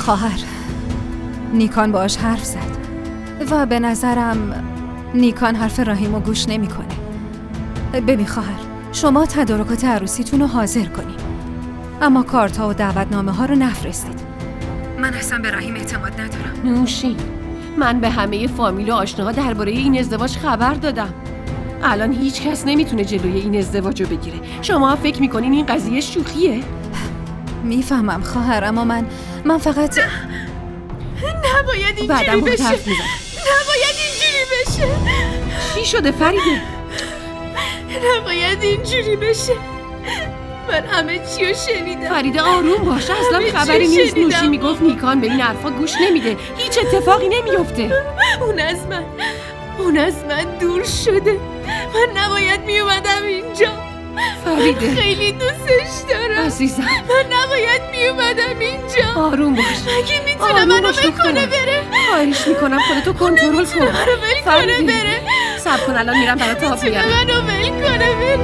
خواهر، نیکان باهاش حرف زد و به نظرم نیکان حرف راهیمو گوش نمیکنه. ببین خواهر، شما تدارکات عروسیتون رو حاضر کنید، اما کارت‌ها و دعوتنامه ها رو نفرستید. من اصلا به راهیم اعتماد ندارم. نوشین، من به همه فامیل و آشناها درباره این ازدواج خبر دادم. الان هیچ کس نمیتونه جلوی این ازدواج رو بگیره. شما فکر میکنین این قضیه شوخیه؟ میفهمم خواهر، اما من فقط نباید اینجوری بشه. نباید اینجوری بشه. چی شده فریده؟ نباید اینجوری بشه. من همه چی رو شنیدم. فریده آروم باش، اصلا خبری نیست. نوشین میگفت نیکان به این حرفا گوش نمیده، هیچ اتفاقی نمیفته. اون از من دور شده. من نباید میومدم اینجا. فریده خیلی دوستش دارم عزیزم. من نباید میومدم اینجا. آروم باش. مگه میتونه منو ول کنه بره؟ خواهش میکنم خودتو کنترل کن. منو ول کنه بره. صبر کن، الان میرم برات آب میارم. منو ول کنه بره.